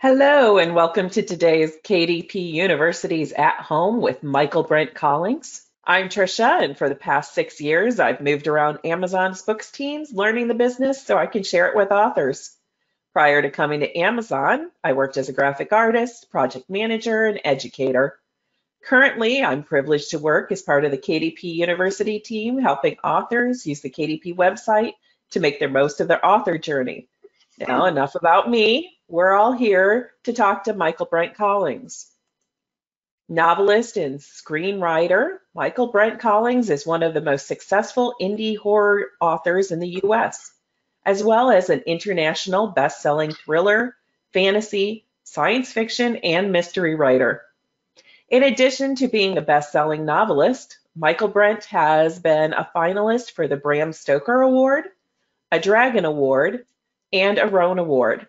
Hello, and welcome to today's KDP University's At Home with Michaelbrent Collings. I'm Trisha, and for the past 6 years, I've moved around Amazon's books teams, learning the business so I can share it with authors. Prior to coming to Amazon, I worked as a graphic artist, project manager, and educator. Currently, I'm privileged to work as part of the KDP University team, helping authors use the KDP website to make the most of their author journey. Now, enough about me. We're all here to talk to Michaelbrent Collings. Novelist and screenwriter, Michaelbrent Collings is one of the most successful indie horror authors in the US, as well as an international best-selling thriller, fantasy, science fiction, and mystery writer. In addition to being a best-selling novelist, Michaelbrent has been a finalist for the Bram Stoker Award, a Dragon Award, and a RONE Award.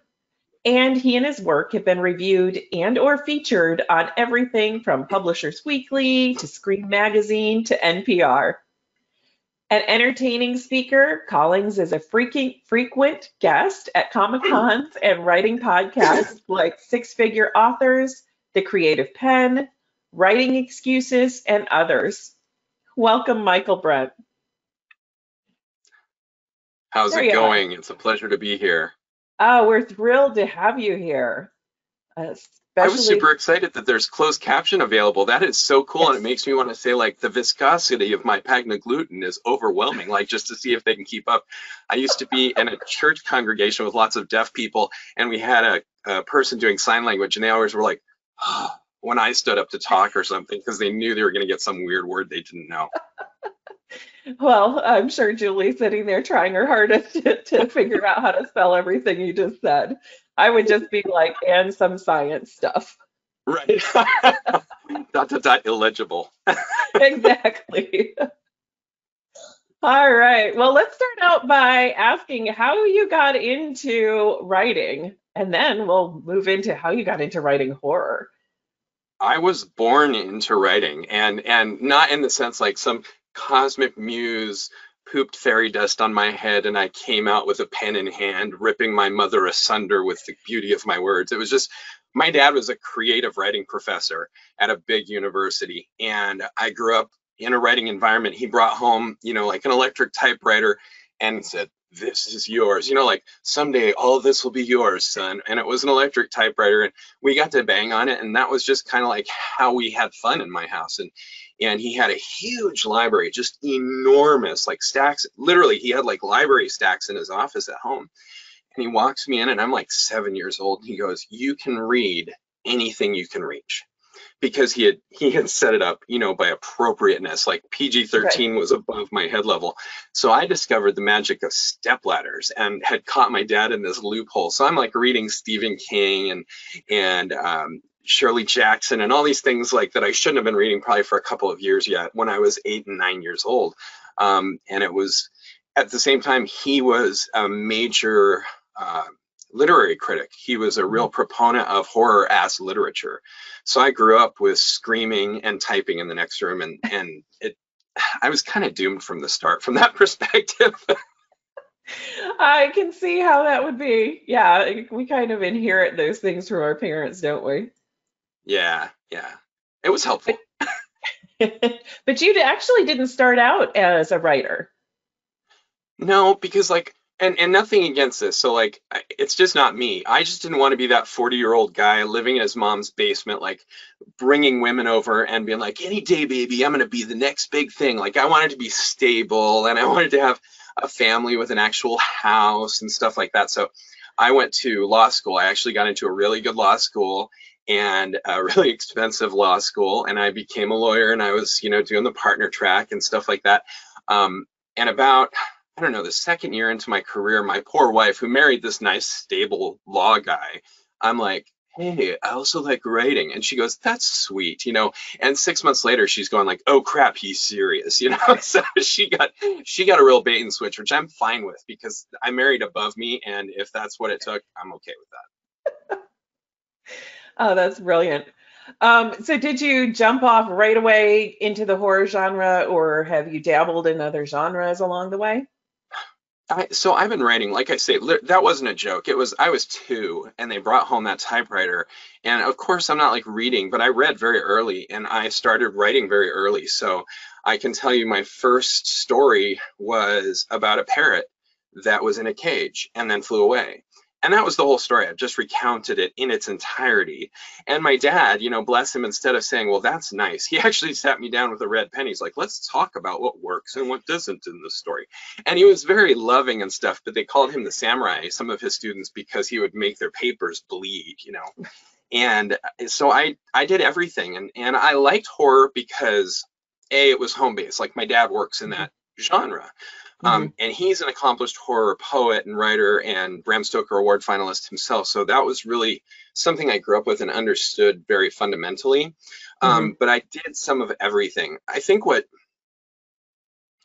And he and his work have been reviewed and or featured on everything from Publishers Weekly to Screen Magazine to NPR. An entertaining speaker, Collings is a frequent guest at Comic-Cons and writing podcasts like Six Figure Authors, The Creative Penn, Writing Excuses, and others. Welcome, Michaelbrent. How's it going? It's a pleasure to be here. Oh, we're thrilled to have you here. I was super excited that there's closed caption available. That is so cool. Yes. And it makes me want to say, like, the viscosity of my pagna-gluten is overwhelming, like, just to see if they can keep up. I used to be in a church congregation with lots of deaf people, and we had a person doing sign language, and they always were like, oh, when I stood up to talk or something, because they knew they were going to get some weird word they didn't know. Well, I'm sure Julie's sitting there trying her hardest to figure out how to spell everything you just said. I would just be like, and some science stuff. Right. Illegible. Exactly. All right. Well, let's start out by asking how you got into writing, and then we'll move into how you got into writing horror. I was born into writing, and not in the sense like some cosmic muse pooped fairy dust on my head and I came out with a pen in hand, ripping my mother asunder with the beauty of my words. It was just, my dad was a creative writing professor at a big university, and I grew up in a writing environment. He brought home, like an electric typewriter and said, "This is yours, like someday all of this will be yours, son." And it was an electric typewriter, and we got to bang on it, and that was just kind of like how we had fun in my house. And he had a huge library, just enormous, like stacks. Literally, he had like library stacks in his office at home. And he walks me in, and I'm like 7 years old, and he goes, "You can read anything you can reach." Because he had set it up, by appropriateness, like PG-13 was above my head level. So I discovered the magic of stepladders and had caught my dad in this loophole. So I'm like reading Stephen King and Shirley Jackson and all these things like that I shouldn't have been reading probably for a couple of years yet when I was 8 and 9 years old. And it was at the same time, he was a major literary critic. He was a real proponent of horror-ass literature. So I grew up with screaming and typing in the next room, and I was kind of doomed from the start from that perspective. I can see how that would be. Yeah, we kind of inherit those things from our parents, don't we? Yeah. It was helpful. But you actually didn't start out as a writer. No, because and nothing against this. So like, it's just not me. I just didn't want to be that 40-year-old guy living in his mom's basement, like bringing women over and being like, "Any day, baby, I'm going to be the next big thing." Like I wanted to be stable, and I wanted to have a family with an actual house and stuff like that. So I went to law school. I actually got into a really good law school and a really expensive law school. And I became a lawyer, and I was, doing the partner track and stuff like that. And about, I don't know, the second year into my career, my poor wife, who married this nice, stable law guy, I'm like, "Hey, I also like writing." And she goes, "That's sweet," And 6 months later, she's going like, "Oh crap, he's serious," So she got a real bait and switch, which I'm fine with because I married above me, and if that's what it took, I'm okay with that. Oh, that's brilliant. So did you jump off right away into the horror genre, or have you dabbled in other genres along the way? So I've been writing, like I say, that wasn't a joke. I was 2 and they brought home that typewriter. And of course, I'm not like reading, but I read very early and I started writing very early. So I can tell you my first story was about a parrot that was in a cage and then flew away. And that was the whole story. I've just recounted it in its entirety. And my dad, bless him, instead of saying, well, that's nice, he actually sat me down with a red pen. He's like, let's talk about what works and what doesn't in this story. And he was very loving and stuff, but they called him the samurai, some of his students, because he would make their papers bleed. And so I did everything. And I liked horror because, A, it was home-based. Like my dad works in that genre. And he's an accomplished horror poet and writer and Bram Stoker Award finalist himself. So that was really something I grew up with and understood very fundamentally. But I did some of everything. I think what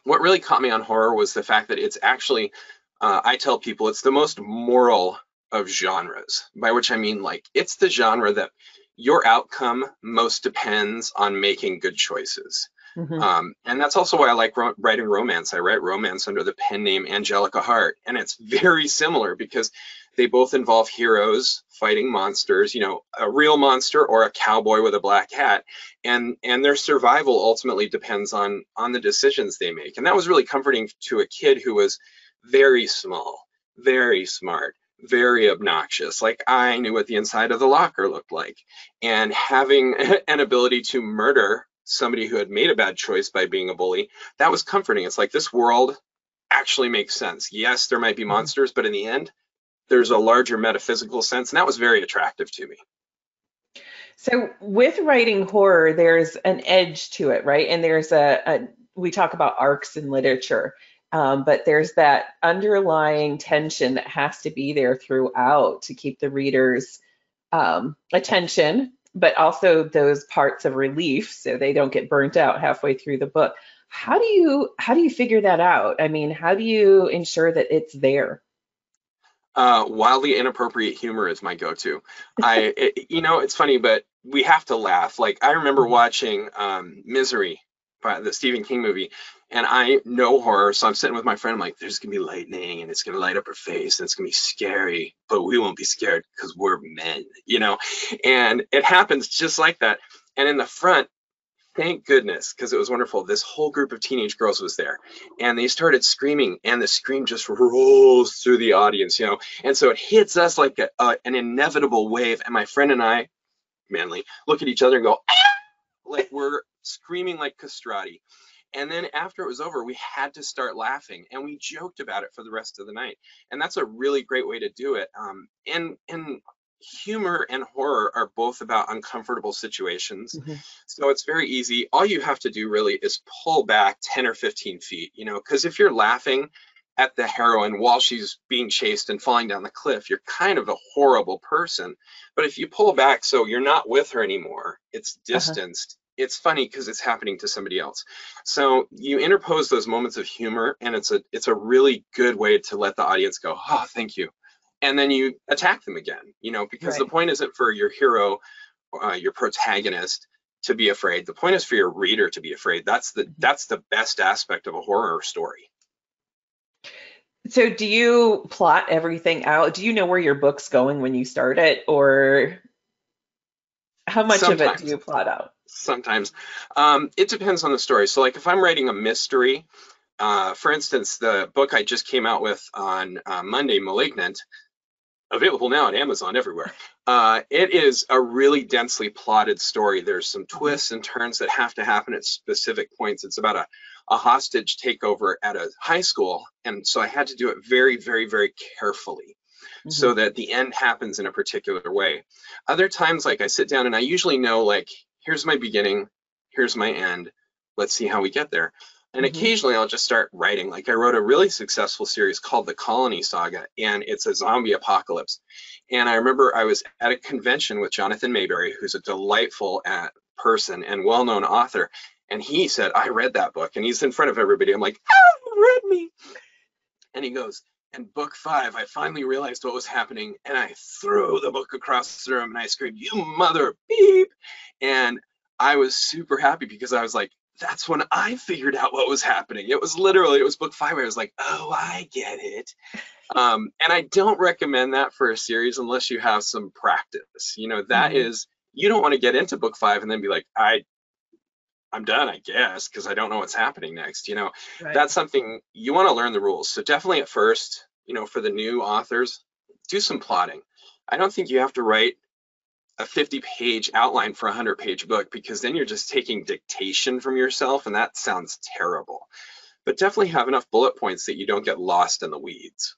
really caught me on horror was the fact that it's actually, I tell people, it's the most moral of genres, by which I mean, like, it's the genre that your outcome most depends on making good choices. And that's also why I like writing romance. I write romance under the pen name Angelica Hart, and it's very similar because they both involve heroes fighting monsters, a real monster or a cowboy with a black hat, and their survival ultimately depends on the decisions they make. And that was really comforting to a kid who was very small, very smart, very obnoxious. Like, I knew what the inside of the locker looked like, and having an ability to murder somebody who had made a bad choice by being a bully, that was comforting. It's like, this world actually makes sense. Yes, there might be monsters, but in the end, there's a larger metaphysical sense, and that was very attractive to me. So with writing horror, there's an edge to it, right? And there's we talk about arcs in literature, but there's that underlying tension that has to be there throughout to keep the reader's attention, but also those parts of relief so they don't get burnt out halfway through the book. How do you figure that out? I mean, how do you ensure that it's there? Wildly inappropriate humor is my go-to. It's funny, but we have to laugh. Like, I remember watching Misery, by the Stephen King movie, and I know horror, so I'm sitting with my friend. I'm like, there's gonna be lightning, and it's gonna light up her face, and it's gonna be scary, but we won't be scared because we're men, And it happens just like that. And in the front, thank goodness, because it was wonderful, this whole group of teenage girls was there, and they started screaming, and the scream just rolls through the audience, and so it hits us like an inevitable wave, and my friend and I, manly, look at each other and go, ah! Like we're screaming like castrati. And then after it was over, we had to start laughing, and we joked about it for the rest of the night. And that's a really great way to do it. And humor and horror are both about uncomfortable situations. So it's very easy. All you have to do really is pull back 10 or 15 feet, because if you're laughing at the heroine while she's being chased and falling down the cliff, you're kind of a horrible person. But if you pull back so you're not with her anymore, it's distanced, it's funny because it's happening to somebody else. So you interpose those moments of humor, and it's a really good way to let the audience go, oh, thank you. And then you attack them again, because the point isn't for your hero, your protagonist, to be afraid. The point is for your reader to be afraid. That's the best aspect of a horror story. So do you plot everything out? Do you know where your book's going when you start it, or how much of it do you plot out? Sometimes. It depends on the story. So like if I'm writing a mystery, for instance, the book I just came out with on Monday, Malignant, available now on Amazon everywhere. It is a really densely plotted story. There's some twists and turns that have to happen at specific points. It's about a hostage takeover at a high school. And so I had to do it very, very, very carefully so that the end happens in a particular way. Other times, like I sit down and I usually know, like, here's my beginning, here's my end, let's see how we get there. And occasionally I'll just start writing. Like I wrote a really successful series called The Colony Saga, and it's a zombie apocalypse. And I remember I was at a convention with Jonathan Mayberry, who's a delightful person and well-known author. And he said, I read that book. And he's in front of everybody. I'm like, oh, you read me. And he goes, in book 5, I finally realized what was happening. And I threw the book across the room and I screamed, you mother beep. And I was super happy because I was like, that's when I figured out what was happening. It was literally, it was book 5 where I was like, oh, I get it. And I don't recommend that for a series unless you have some practice. You know, that is, you don't want to get into book 5 and then be like, I'm done, I guess, because I don't know what's happening next. You know, Right. that's something you want to learn the rules. So definitely at first, you know, for the new authors, do some plotting. I don't think you have to write a 50-page outline for a 100-page book, because then you're just taking dictation from yourself, and that sounds terrible. But definitely have enough bullet points that you don't get lost in the weeds.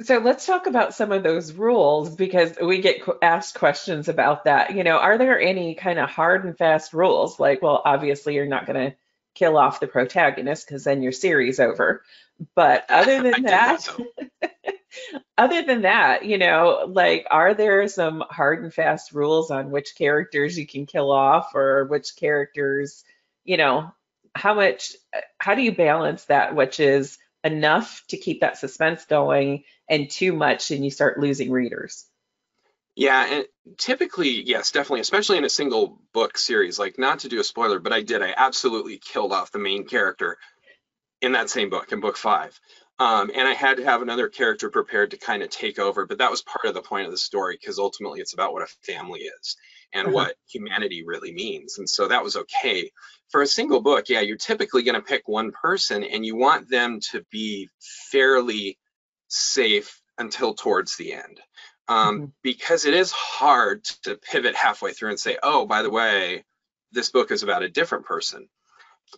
So let's talk about some of those rules because we get asked questions about that. You know, are there any kind of hard and fast rules? Like, well, obviously you're not going to kill off the protagonist because then your series over. But other I than did that that, though. other than that, you know, like, are there some hard and fast rules on which characters you can kill off or which characters, you know, how do you balance that, which is enough to keep that suspense going and too much and you start losing readers? Yeah, and typically, yes, definitely, especially in a single book series, like not to do a spoiler, but I did. I absolutely killed off the main character in that same book, in book 5. And I had to have another character prepared to kind of take over, but that was part of the point of the story, because ultimately it's about what a family is and Uh-huh. what humanity really means. And so that was okay. For a single book, yeah, you're typically going to pick one person and you want them to be fairly safe until towards the end. Mhm. Because it is hard to pivot halfway through and say, oh, by the way, this book is about a different person.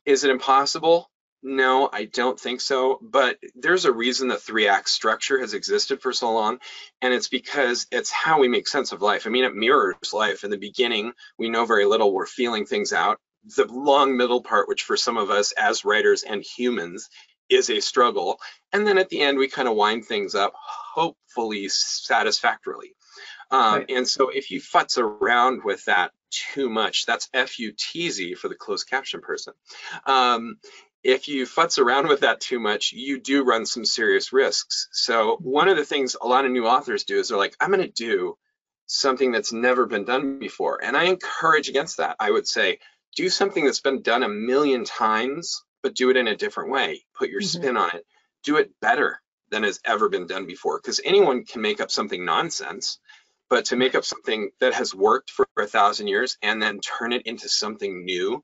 Is it impossible? No, I don't think so. But there's a reason the 3-act structure has existed for so long. And it's because it's how we make sense of life. I mean, it mirrors life. In the beginning, we know very little. We're feeling things out. The long middle part, which for some of us as writers and humans is a struggle. And then at the end, we kind of wind things up, hopefully satisfactorily. Right. And so if you futz around with that too much, that's FUTZ for the closed caption person. Um, if you futz around with that too much, you do run some serious risks. So one of the things a lot of new authors do is they're like, I'm going to do something that's never been done before. And I encourage against that. I would say, do something that's been done a million times, but do it in a different way. Put your Mhm. spin on it. Do it better than has ever been done before, because anyone can make up something nonsense, but to make up something that has worked for 1,000 years and then turn it into something new,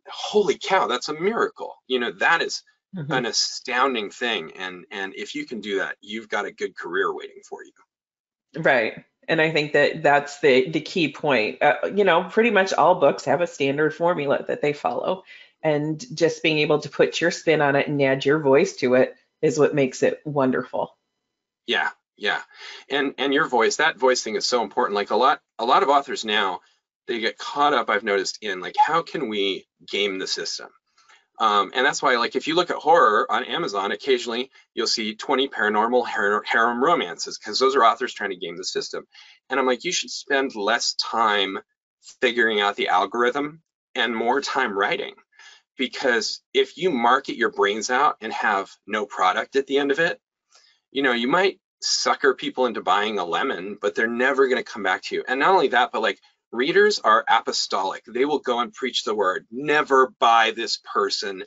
holy cow, that's a miracle. You know, that is Mhm. an astounding thing. And if you can do that, you've got a good career waiting for you. Right. And I think that that's the key point. You know, pretty much all books have a standard formula that they follow, and just being able to put your spin on it and add your voice to it is what makes it wonderful. Yeah, yeah. And your voice, that voice thing is so important. Like a lot of authors now, they get caught up, I've noticed, in like, how can we game the system? And that's why, like, if you look at horror on Amazon, occasionally you'll see 20 paranormal harem romances, because those are authors trying to game the system. And I'm like, you should spend less time figuring out the algorithm and more time writing. Because if you market your brains out and have no product at the end of it, you know, you might sucker people into buying a lemon, but they're never going to come back to you. And not only that, but like, readers are apostolic. They will go and preach the word. Never buy this person.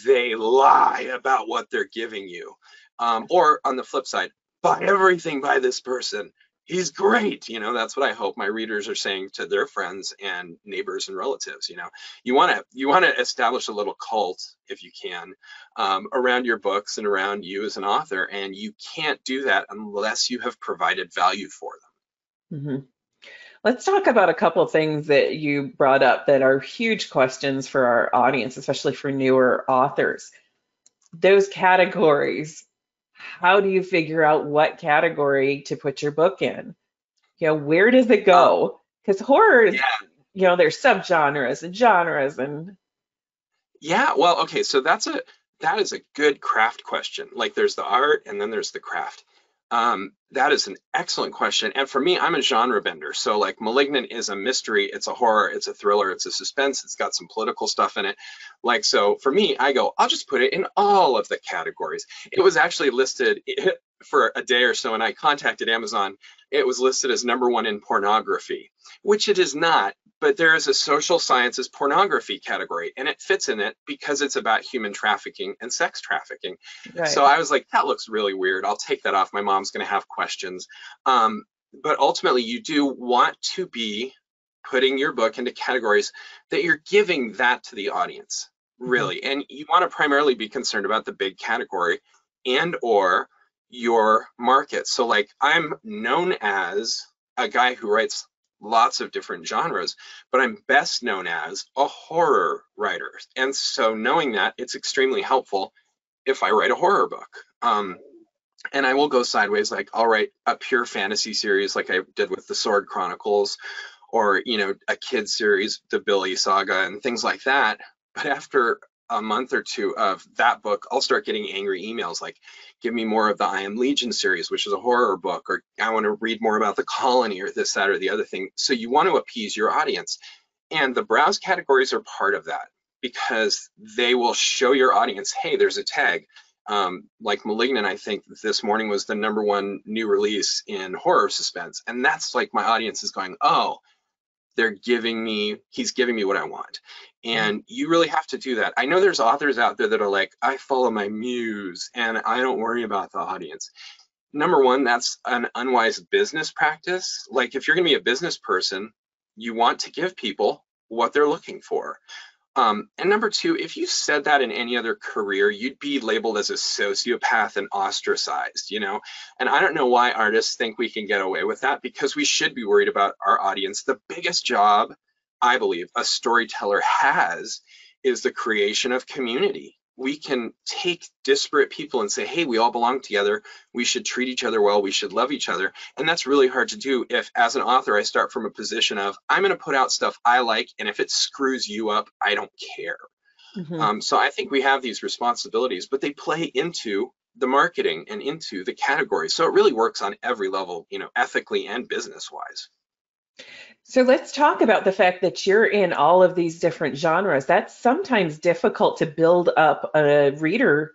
They lie about what they're giving you. Or on the flip side, buy everything by this person. He's great. You know, that's what I hope my readers are saying to their friends and neighbors and relatives. You know, you want to establish a little cult, if you can, around your books and around you as an author, and you can't do that unless you have provided value for Mhm. Let's talk about a couple of things that you brought up that are huge questions for our audience, especially for newer authors. Those categories. How do you figure out what category to put your book in? You know, where does it them. go? Because horror is, Yeah, you know, there's subgenres and genres and yeah. Well, okay, so that is a good craft question. Like, there's the art and then there's the craft. That is an excellent question. And for me, I'm a genre bender. So like, Malignant is a mystery, it's a horror, it's a thriller, it's a suspense, it's got some political stuff in it. Like, so for me, I go, I'll just put it in all of the categories. It was actually listed for a day or so and I contacted Amazon, it was listed as #1 in pornography, which it is not, but there is a social sciences pornography category, and it fits in it because it's about human trafficking and sex trafficking. So Right. I was like, that looks really weird. I'll take that off. My mom's going to have questions. But ultimately, you do want to be putting your book into categories that you're giving that to the audience, Mhm. really. And you want to primarily be concerned about the big category and or your market. So like I'm known as a guy who writes lots of different genres, but I'm best known as a horror writer. And so knowing that, it's extremely helpful if I write a horror book. And I will go sideways, like I'll write a pure fantasy series like I did with the Sword Chronicles, or a kid series, the Billy Saga and things like that. But after a month or two of that book, I'll start getting angry emails like, give me more of the I Am Legion series, which is a horror book, or I want to read more about the colony, or this, that, or the other thing. So you want to appease your audience. And the browse categories are part of that, because they will show your audience, hey, there's a tag. Like Malignant, I think this morning was the #1 new release in horror suspense. And that's like my audience is going, oh, he's giving me what I want. And you really have to do that. I know there's authors out there that are like, I follow my muse and I don't worry about the audience. #1, that's an unwise business practice. Like if you're going to be a business person, you want to give people what they're looking for. And #2, if you said that in any other career, you'd be labeled as a sociopath and ostracized, And I don't know why artists think we can get away with that, because we should be worried about our audience. The biggest job, I believe, a storyteller has is the creation of community. We can take disparate people and say, hey, we all belong together. We should treat each other well. We should love each other. And that's really hard to do if, as an author, I start from a position of, I'm going to put out stuff I like, and if it screws you up, I don't care. Mhm. So I think we have these responsibilities, but they play into the marketing and into the categories. So it really works on every level, ethically and business-wise. So let's talk about the fact that you're in all of these different genres. That's sometimes difficult to build up a reader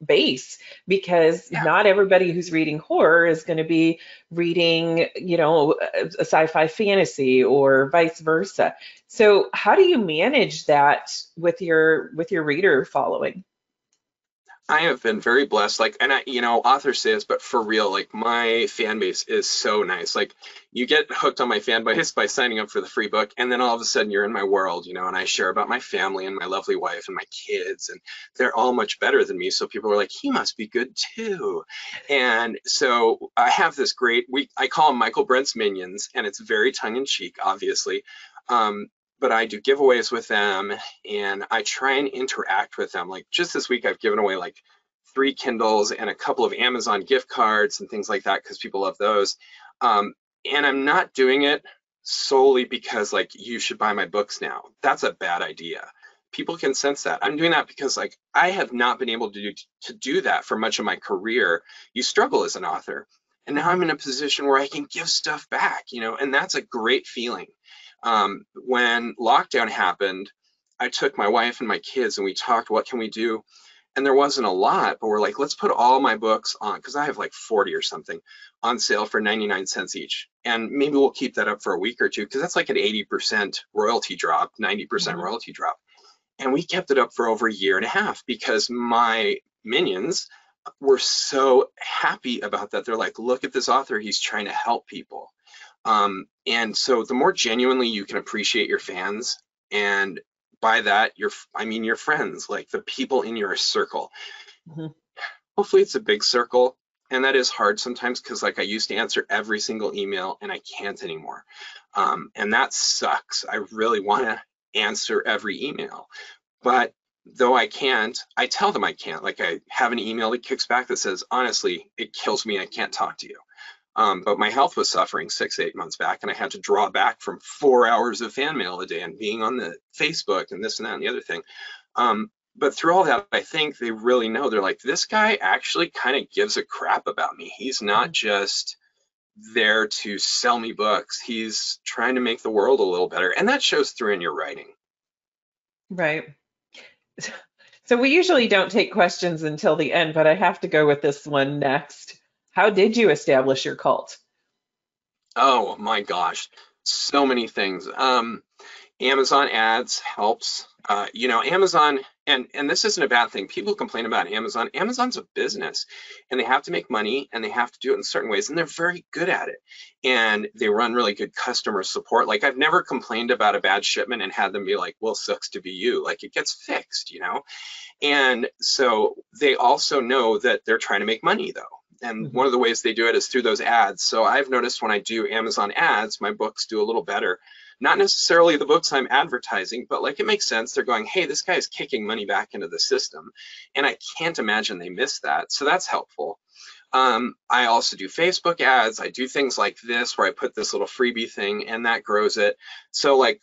base, because Yeah. not everybody who's reading horror is going to be reading, a sci-fi fantasy or vice versa. So how do you manage that with your reader following? I have been very blessed. Like, and authors say this, but for real, like my fan base is so nice. Like you get hooked on my fan base by signing up for the free book. And then all of a sudden you're in my world, and I share about my family and my lovely wife and my kids, and they're all much better than me. So people are like, he must be good too. And so I have this I call them Michaelbrent's minions, and it's very tongue in cheek, obviously. But I do giveaways with them, and I try and interact with them. Like just this week, I've given away like 3 Kindles and a couple of Amazon gift cards and things like that, because people love those. And I'm not doing it solely because like you should buy my books now. That's a bad idea. People can sense that. I'm doing that because like I have not been able to do that for much of my career. You struggle as an author. And now I'm in a position where I can give stuff back, and that's a great feeling. When lockdown happened, I took my wife and my kids and we talked, what can we do? And there wasn't a lot, but we're like, let's put all my books on, because I have like 40 or something, on sale for 99 cents each. And maybe we'll keep that up for a week or two, because that's like an 80% royalty drop, 90% Mhm. royalty drop. And we kept it up for over a year and a half, because my minions were so happy about that. They're like, look at this author, he's trying to help people. And so the more genuinely you can appreciate your fans, and by that, your friends, like the people in your circle. Mhm. Hopefully it's a big circle, and that is hard sometimes, because like I used to answer every single email and I can't anymore. And that sucks. I really want to answer every email, but though I can't, I tell them I can't. Like I have an email that kicks back that says, honestly, it kills me, I can't talk to you. But my health was suffering 6-8 months back, and I had to draw back from 4 hours of fan mail a day and being on the Facebook and this and that and the other thing. But through all that, I think they really know. They're like, this guy actually kind of gives a crap about me. He's not just there to sell me books. He's trying to make the world a little better. And that shows through in your writing. Right. So we usually don't take questions until the end, but I have to go with this one next. How did you establish your cult? Oh my gosh, so many things. Amazon ads helps. Amazon, and this isn't a bad thing. People complain about Amazon. Amazon's a business, and they have to make money, and they have to do it in certain ways, and they're very good at it. And they run really good customer support. Like, I've never complained about a bad shipment and had them be like, "Well, sucks to be you." Like, it gets fixed. And so they also know that they're trying to make money, though. And Mhm. one of the ways they do it is through those ads. So I've noticed when I do Amazon ads, my books do a little better. Not necessarily the books I'm advertising, but like, it makes sense. They're going, hey, this guy is kicking money back into the system. And I can't imagine they miss that. So that's helpful. I also do Facebook ads. I do things like this where I put this little freebie thing and that grows it. So like,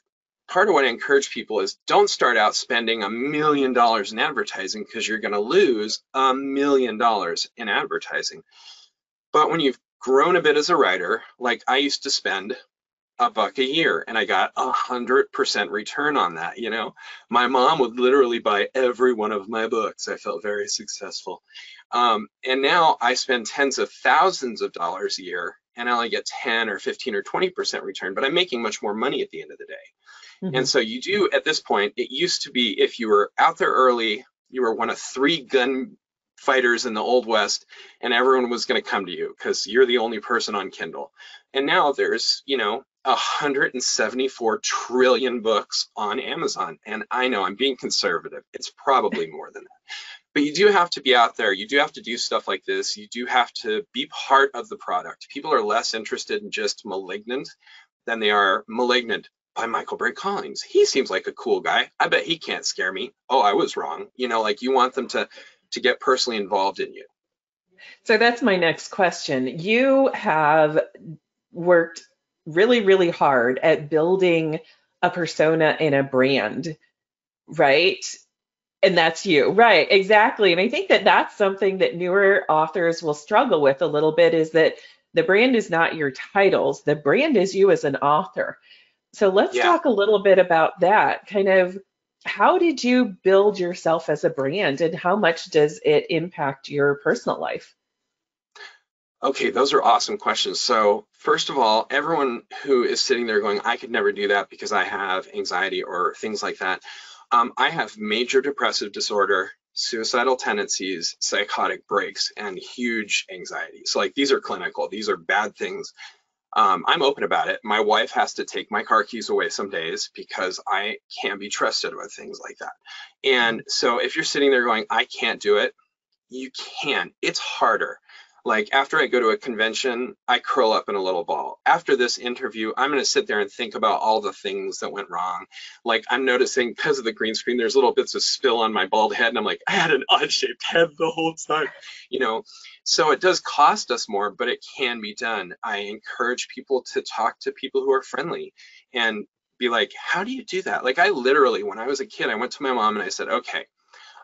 part of what I encourage people is don't start out spending $1 million in advertising, because you're going to lose $1 million in advertising. But when you've grown a bit as a writer, like I used to spend $1 a year and I got 100% return on that. My mom would literally buy every one of my books. I felt very successful. And now I spend tens of thousands of dollars a year and I only get 10 or 15 or 20% return, but I'm making much more money at the end of the day. And Mhm. so you do, at this point, it used to be if you were out there early, you were one of 3 gun fighters in the Old West, and everyone was going to come to you because you're the only person on Kindle. And now there's, 174 trillion books on Amazon. And I know I'm being conservative. It's probably more than that. But you do have to be out there. You do have to do stuff like this. You do have to be part of the product. People are less interested in just Malignant than they are Malignant by Michaelbrent Collings. He seems like a cool guy. I bet he can't scare me. Oh, I was wrong. Like, you want them to get personally involved in you. So that's my next question. You have worked really, really hard at building a persona and a brand, right? And that's you, right? Exactly. And I think that that's something that newer authors will struggle with a little bit, is that the brand is not your titles, the brand is you as an author. So let's Yeah. talk a little bit about that. Kind of, how did you build yourself as a brand, and how much does it impact your personal life? Okay, those are awesome questions. So, first of all, everyone who is sitting there going, I could never do that because I have anxiety or things like that. I have major depressive disorder, suicidal tendencies, psychotic breaks, and huge anxiety. So, like, these are clinical, these are bad things. I'm open about it. My wife has to take my car keys away some days because I can't be trusted with things like that. And so, if you're sitting there going, I can't do it, you can. It's harder. Like, after I go to a convention, I curl up in a little ball. After this interview, I'm going to sit there and think about all the things that went wrong. Like, I'm noticing because of the green screen, there's little bits of spill on my bald head, and I'm like, I had an odd-shaped head the whole time, you know. So it does cost us more, but it can be done. I encourage people to talk to people who are friendly and be like, how do you do that? Like, I literally, when I was a kid, I went to my mom and I said, okay,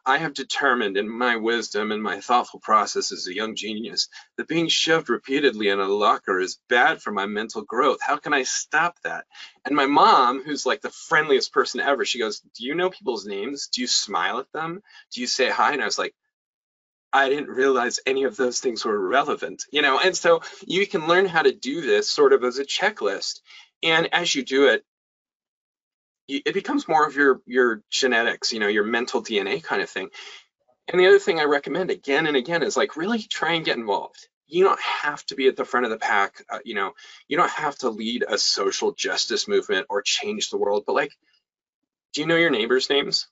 I have determined in my wisdom and my thoughtful process as a young genius that being shoved repeatedly in a locker is bad for my mental growth. How can I stop that? And my mom, who's like the friendliest person ever, she goes, do you know people's names? Do you smile at them? Do you say hi? And I was like, I didn't realize any of those things were relevant. And so you can learn how to do this sort of as a checklist. And as you do it, it becomes more of your genetics, your mental DNA kind of thing. And the other thing I recommend again and again is, like, really try and get involved. You don't have to be at the front of the pack. You don't have to lead a social justice movement or change the world. But, like, do you know your neighbors' names?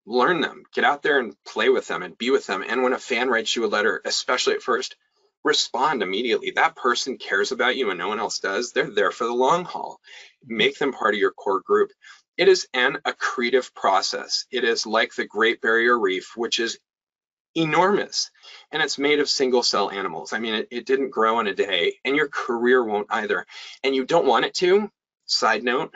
Learn them. Get out there and play with them and be with them. And when a fan writes you a letter, especially at first, respond immediately. That person cares about you and no one else does. They're there for the long haul. Make them part of your core group. It is an accretive process. It is like the Great Barrier Reef, which is enormous, and it's made of single cell animals. I mean, it didn't grow in a day, and your career won't either, and you don't want it to. Side note,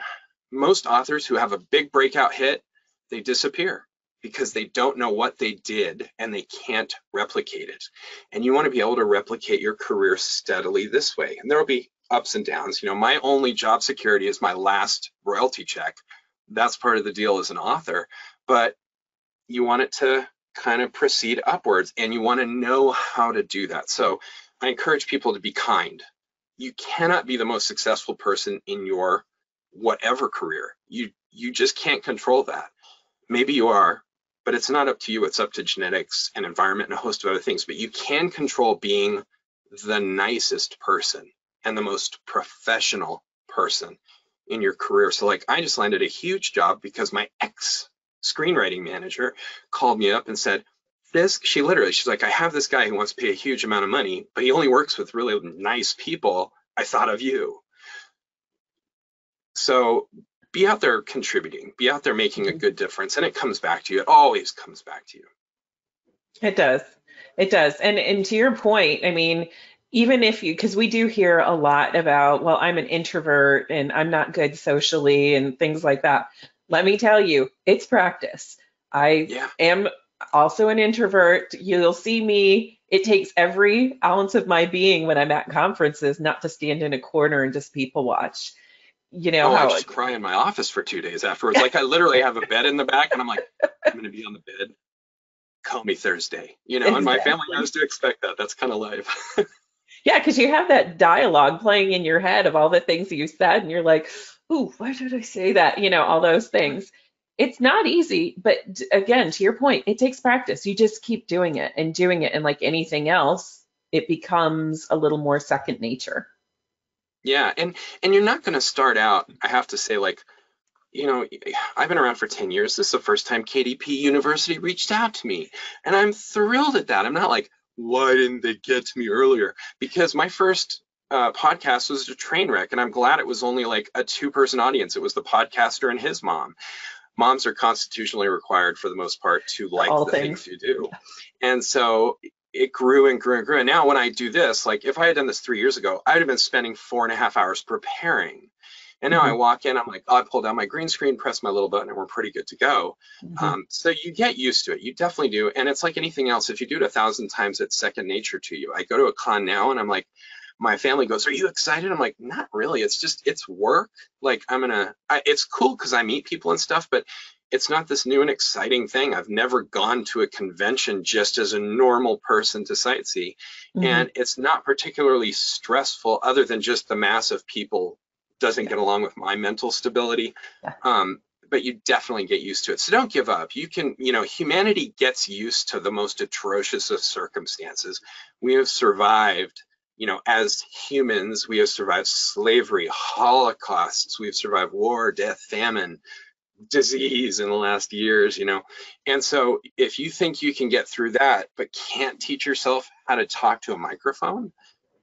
most authors who have a big breakout hit, they disappear because they don't know what they did and they can't replicate it. And you want to be able to replicate your career steadily this way, and there will be ups and downs. My only job security is my last royalty check. That's part of the deal as an author, but you want it to kind of proceed upwards, and you want to know how to do that. So I encourage people to be kind. You cannot be the most successful person in your whatever career. You just can't control that. Maybe you are, but it's not up to you. It's up to genetics and environment and a host of other things. But you can control being the nicest person and the most professional person in your career. So like, I just landed a huge job because my ex screenwriting manager called me up and said, she's like, I have this guy who wants to pay a huge amount of money, but he only works with really nice people. I thought of you. So be out there contributing, be out there making a good difference, and it comes back to you. It always comes back to you. It does. It does. And to your point, I mean, even if you, because we do hear a lot about, well, I'm an introvert and I'm not good socially and things like that. Let me tell you, it's practice. I Yeah. am also an introvert. You'll see me. It takes every ounce of my being when I'm at conferences not to stand in a corner and just people watch. You know Oh, I how, just cry in my office for 2 days afterwards. Like, I literally have a bed in the back, and I'm like, I'm going to be on the bed. Call me Thursday. You know, and my family exactly. knows to expect that. That's kind of life. Yeah, because you have that dialogue playing in your head of all the things that you said, and you're like, ooh, why did I say that? You know, all those things. It's not easy, but again, to your point, it takes practice. You just keep doing it and doing it. And like anything else, it becomes a little more second nature. Yeah, and you're not going to start out, I have to say, like, you know, I've been around for 10 years. This is the first time KDP University reached out to me, and I'm thrilled at that. I'm not like, why didn't they get to me earlier? Because my first podcast was a train wreck, and I'm glad it was only like a 2-person audience. It was the podcaster and his mom. Moms are constitutionally required for the most part to like All the things. things you do. And so it grew and grew and grew. And now when I do this, like if I had done this 3 years ago, I'd have been spending 4.5 hours preparing. And now I Hmm. walk in, I'm like, oh, I pull down my green screen, press my little button, and we're pretty good to go. Hmm. So you get used to it. You definitely do. And it's like anything else. If you do it 1,000 times, it's second nature to you. I go to a con now and I'm like, my family goes, are you excited? I'm like, not really. It's just, it's work. Like it's cool because I meet people and stuff, but it's not this new and exciting thing. I've never gone to a convention just as a normal person to sightsee. Hmm. And it's not particularly stressful other than just the mass of people doesn't Yeah. get along with my mental stability. Yeah. But you definitely get used to it. So don't give up. You can, humanity gets used to the most atrocious of circumstances. We have survived, as humans, we have survived slavery, holocausts, we've survived war, death, famine, disease in the last years, And so if you think you can get through that, but can't teach yourself how to talk to a microphone,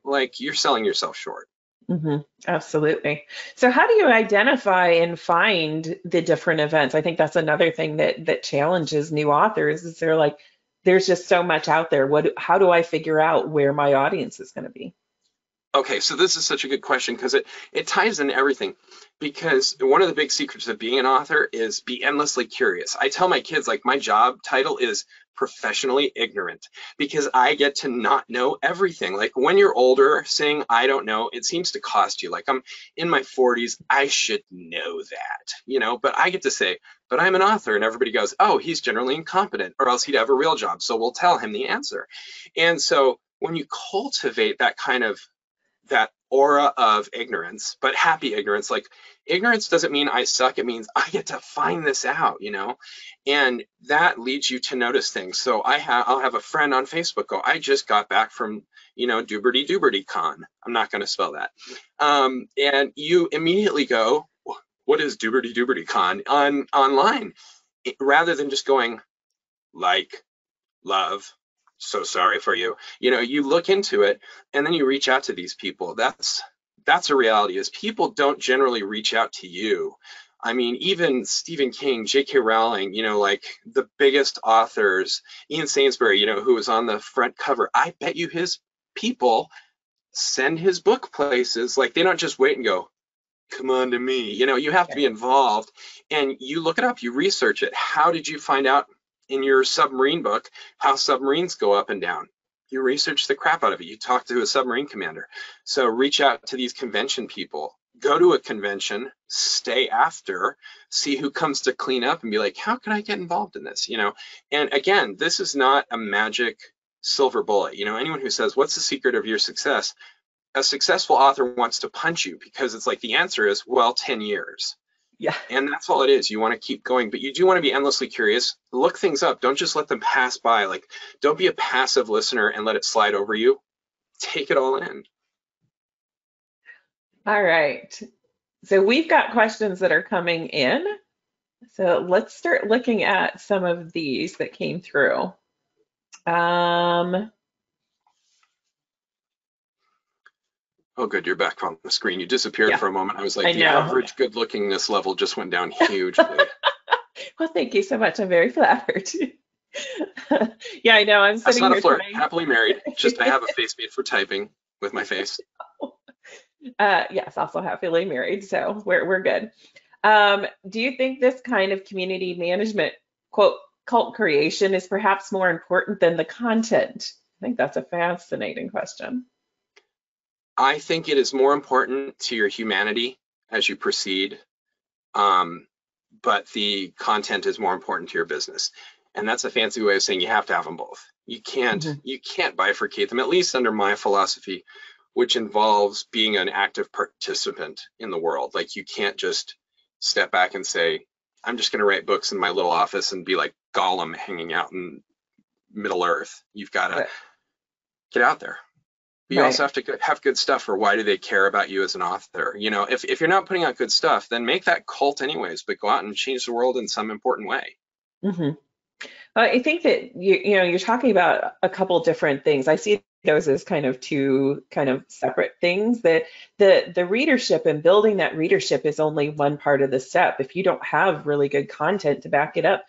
like you're selling yourself short. Hmm. Absolutely. So how do you identify and find the different events? I think that's another thing that challenges new authors is they're like, there's just so much out there. How do I figure out where my audience is going to be? Okay, so this is such a good question because it ties in everything. Because one of the big secrets of being an author is be endlessly curious. I tell my kids, like, my job title is professionally ignorant because I get to not know everything. Like when you're older, saying I don't know, it seems to cost you. Like I'm in my 40s, I should know that, but I get to say, but I'm an author, and everybody goes, oh, he's generally incompetent, or else he'd have a real job. So we'll tell him the answer. And so when you cultivate that aura of ignorance, but happy ignorance. Like ignorance doesn't mean I suck. It means I get to find this out, and that leads you to notice things. So I'll have a friend on Facebook go, I just got back from, Duberty Duberty Con. I'm not going to spell that. And you immediately go, what is Duberty Duberty Con online? Rather than just going like, love, so sorry for you. You look into it and then you reach out to these people. That's a reality, is people don't generally reach out to you. I mean, even Stephen King, J.K. Rowling, like the biggest authors, Ian Sainsbury, who was on the front cover, I bet you his people send his book places. Like they don't just wait and go, come on to me. You have to be involved, and you look it up, you research it. How did you find out in your submarine book how submarines go up and down? You research the crap out of it. You talk to a submarine commander. So reach out to these convention people. Go to a convention, stay after, see who comes to clean up and be like, how can I get involved in this? And again, this is not a magic silver bullet. You know, anyone who says, what's the secret of your success? A successful author wants to punch you because it's like the answer is, well, 10 years. Yeah. And that's all it is. You want to keep going, but you do want to be endlessly curious. Look things up. Don't just let them pass by. Like, don't be a passive listener and let it slide over you. Take it all in. All right. So we've got questions that are coming in. So let's start looking at some of these that came through. Oh, good. You're back on the screen. You disappeared Yeah, for a moment. I was I like, the know. average good lookingness level just went down hugely. Well, thank you so much. I'm very flattered. Yeah, I know. I'm That's sitting not a here flirt. trying. Happily married. Just I have a face made for typing with my face. Yes, also happily married, so we're good. Do you think this kind of community management, quote, cult creation is perhaps more important than the content? I think that's a fascinating question. I think it is more important to your humanity as you proceed, but the content is more important to your business. And that's a fancy way of saying you have to have them both. You can't bifurcate them, at least under my philosophy, which involves being an active participant in the world. Like, you can't just step back and say, I'm just going to write books in my little office and be like Gollum hanging out in Middle Earth. You've got to Right. get out there. But you also have to have good stuff, or why do they care about you as an author? You know, if you're not putting out good stuff, then make that cult anyways, but go out and change the world in some important way. hmm I think that you're talking about a couple different things. I see those as kind of two kind of separate things. That the readership and building that readership is only one part of the step. If you don't have really good content to back it up,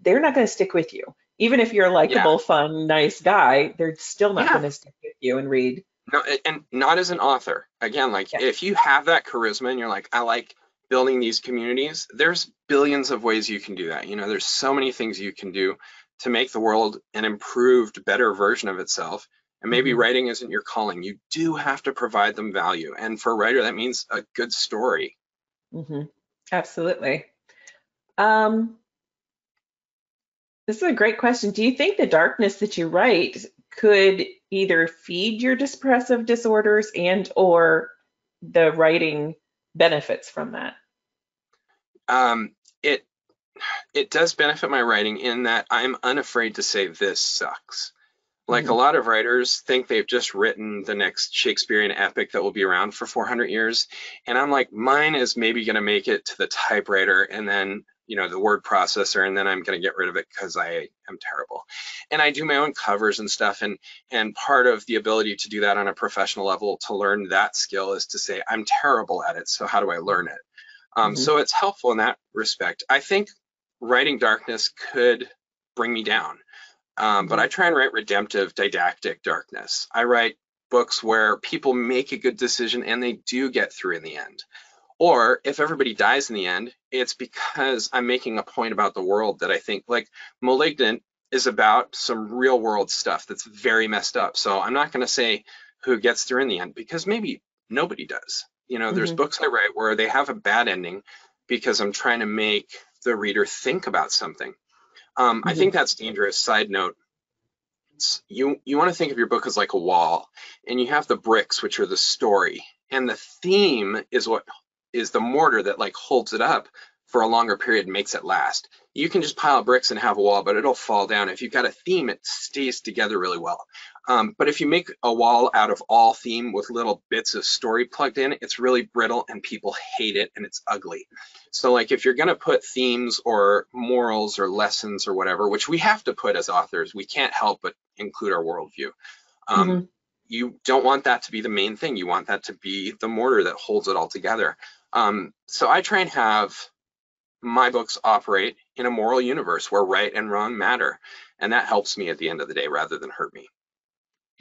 they're not going to stick with you. Even if you're a Yeah. likable, fun, nice guy, they're still not Yeah. going to stick with you and read. No, and not as an author. Again, like, Yeah. if you have that charisma and you're like, I like building these communities, there's billions of ways you can do that. You know, there's so many things you can do to make the world an improved, better version of itself. And maybe hmm writing isn't your calling. You do have to provide them value. And for a writer, that means a good story. hmm Absolutely. Um, this is a great question. Do you think the darkness that you write could either feed your depressive disorders and or the writing benefits from that? Um, it it does benefit my writing in that I'm unafraid to say this sucks. Like, a hmm lot of writers think they've just written the next Shakespearean epic that will be around for 400 years. And I'm like, mine is maybe going to make it to the typewriter and then, you know, the word processor, and then I'm going to get rid of it because I am terrible. And I do my own covers and stuff. And part of the ability to do that on a professional level, to learn that skill, is to say, I'm terrible at it. So how do I learn it? hmm So it's helpful in that respect. I think writing darkness could bring me down. But hmm I try and write redemptive, didactic darkness. I write books where people make a good decision and they do get through in the end. Or if everybody dies in the end, it's because I'm making a point about the world that I think, like, Malignant is about some real world stuff that's very messed up. So I'm not going to say who gets through in the end, because maybe nobody does. You know, there's hmm books I write where they have a bad ending because I'm trying to make the reader think about something. I hmm think that's dangerous. Side note, you want to think of your book as like a wall, and you have the bricks, which are the story, and the theme is what is the mortar that like holds it up for a longer period and makes it last. You can just pile bricks and have a wall, but it'll fall down. If you've got a theme, it stays together really well. But if you make a wall out of all theme with little bits of story plugged in, it's really brittle and people hate it and it's ugly. So, like, if you're going to put themes or morals or lessons or whatever, which we have to put as authors, we can't help but include our worldview. Um, hmm you don't want that to be the main thing. You want that to be the mortar that holds it all together. So I try and have my books operate in a moral universe where right and wrong matter. And that helps me at the end of the day rather than hurt me.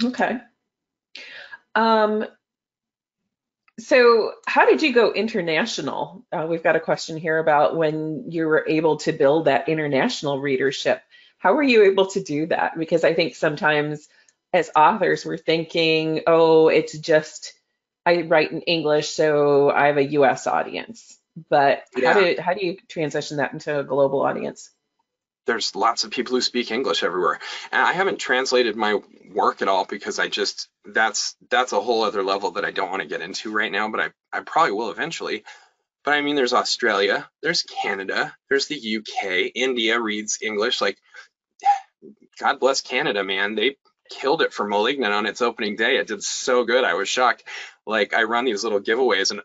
Okay. Um, so how did you go international? We've got a question here about when you were able to build that international readership. How were you able to do that? Because I think sometimes as authors, we're thinking, oh, it's just I write in English, so I have a US audience. But Yeah. how do you transition that into a global audience? there's lots of people who speak English everywhere. And I haven't translated my work at all because that's a whole other level that I don't want to get into right now, but I probably will eventually. But I mean, there's Australia, there's Canada, there's the UK, India reads English. Like, God bless Canada, man. They killed it for Malignant on its opening day. It did so good. I was shocked. Like, I run these little giveaways and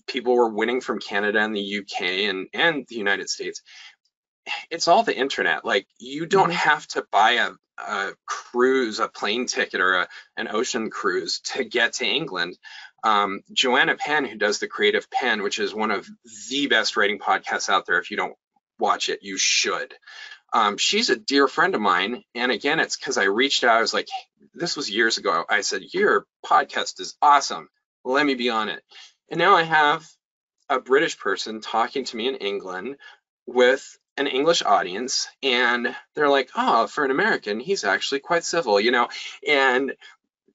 people were winning from Canada and the UK and the United States. It's all the internet. Like, you don't have to buy a cruise, a plane ticket, or an ocean cruise to get to England. Joanna Penn, who does the Creative Penn, which is one of the best writing podcasts out there. If you don't watch it, you should. She's a dear friend of mine. And again, it's because I reached out. I was like, this was years ago. I said, your podcast is awesome. Let me be on it. And now I have a British person talking to me in England with an English audience. And they're like, oh, for an American, he's actually quite civil, and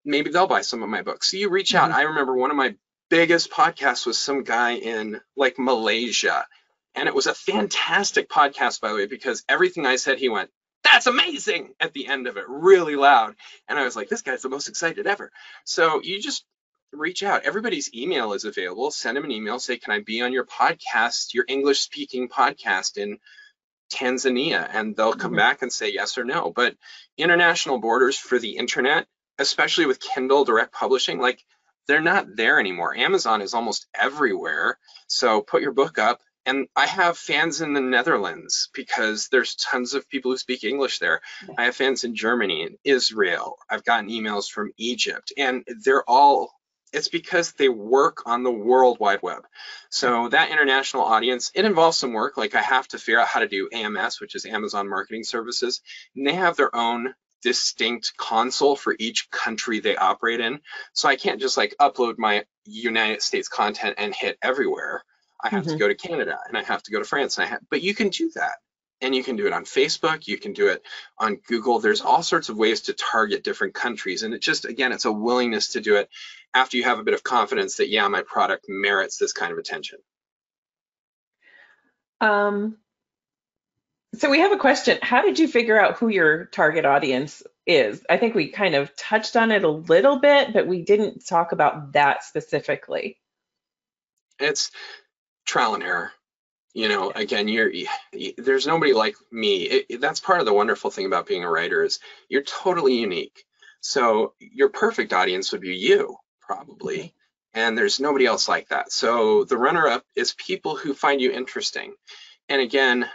maybe they'll buy some of my books. So you reach out. I remember one of my biggest podcasts was some guy in like Malaysia. And it was a fantastic podcast, by the way, because everything I said, he went, that's amazing at the end of it, really loud. And I was like, this guy's the most excited ever. So you just reach out. Everybody's email is available. Send them an email. Say, can I be on your podcast, your English speaking podcast in Tanzania? And they'll come back and say yes or no. But international borders for the internet, especially with Kindle direct publishing, like, they're not there anymore. Amazon is almost everywhere. So put your book up. And I have fans in the Netherlands because there's tons of people who speak English there. I have fans in Germany and Israel. I've gotten emails from Egypt, and it's because they work on the World Wide Web. So that international audience, it involves some work. Like, I have to figure out how to do AMS, which is Amazon Marketing Services. And they have their own distinct console for each country they operate in. So I can't just like upload my United States content and hit everywhere. I have to go to Canada and I have to go to France. But you can do that. And you can do it on Facebook. You can do it on Google. There's all sorts of ways to target different countries. And it just, again, it's a willingness to do it after you have a bit of confidence that, yeah, my product merits this kind of attention. So we have a question. How did you figure out who your target audience is? I think we kind of touched on it a little bit, but we didn't talk about that specifically. It's trial and error. Again, there's nobody like me. That's part of the wonderful thing about being a writer is you're totally unique. So your perfect audience would be you, probably. And there's nobody else like that. So the runner-up is people who find you interesting. And again,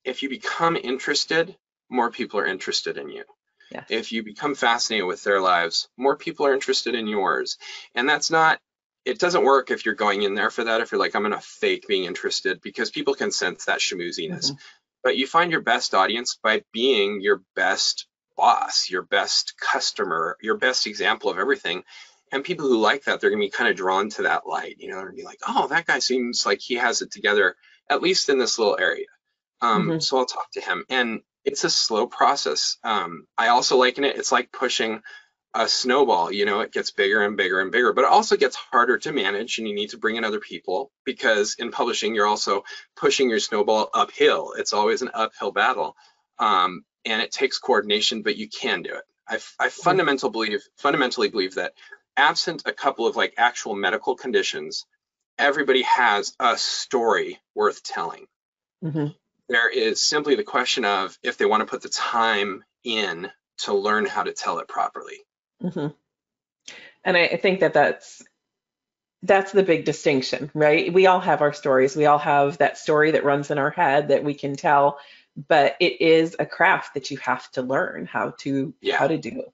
if you become interested, more people are interested in you. Yes. If you become fascinated with their lives, more people are interested in yours. And it doesn't work if you're going in there for that, if you're like, I'm going to fake being interested, because people can sense that schmooziness. But you find your best audience by being your best boss, your best customer, your best example of everything. And people who like that, they're going to be kind of drawn to that light. They're going to be like, oh, that guy seems like he has it together, at least in this little area. So I'll talk to him. And it's a slow process. I also liken it, it's like pushing a snowball. It gets bigger and bigger and bigger, but it also gets harder to manage, and you need to bring in other people, because in publishing, you're also pushing your snowball uphill. It's always an uphill battle. And it takes coordination, but you can do it. I fundamentally believe that absent a couple of like actual medical conditions, everybody has a story worth telling. There is simply the question of if they want to put the time in to learn how to tell it properly. And I think that's the big distinction, right? We all have our stories. We all have that story that runs in our head that we can tell, but it is a craft that you have to learn how to do.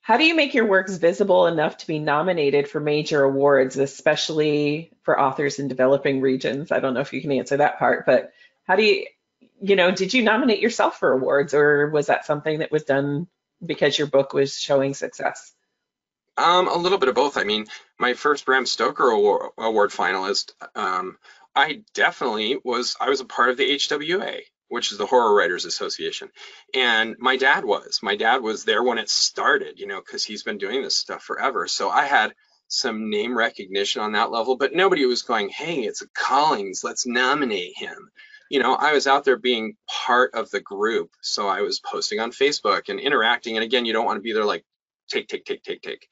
How do you make your works visible enough to be nominated for major awards, especially for authors in developing regions? I don't know if you can answer that part, but how do you, did you nominate yourself for awards, or was that something that was done because your book was showing success? A little bit of both. I mean, my first Bram Stoker award finalist, I was a part of the HWA, which is the Horror Writers Association. And my dad was there when it started, because he's been doing this stuff forever. So I had some name recognition on that level, but nobody was going, hey, it's a Collings, let's nominate him. You know, I was out there being part of the group. So I was posting on Facebook and interacting. And again, you don't want to be there like, take.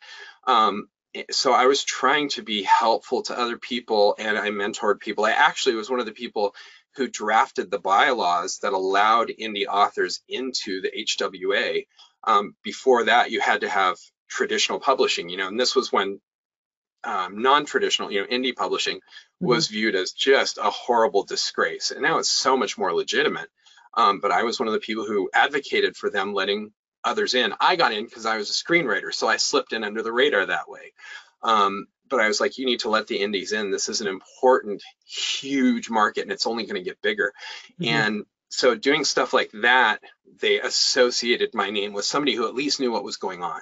So I was trying to be helpful to other people, and I mentored people. I actually was one of the people who drafted the bylaws that allowed indie authors into the HWA. Before that, you had to have traditional publishing, you know, and this was when non-traditional, you know, indie publishing was viewed as just a horrible disgrace. And now it's so much more legitimate. But I was one of the people who advocated for them letting others in. I got in because I was a screenwriter, so I slipped in under the radar that way. But I was like, you need to let the indies in. This is an important, huge market, and it's only going to get bigger. And so doing stuff like that, they associated my name with somebody who at least knew what was going on.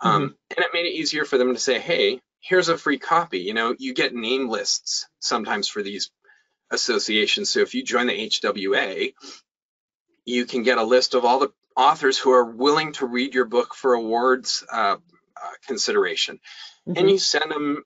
And it made it easier for them to say, hey, here's a free copy. You know, you get name lists sometimes for these associations. So if you join the HWA, you can get a list of all the authors who are willing to read your book for awards consideration. And you send them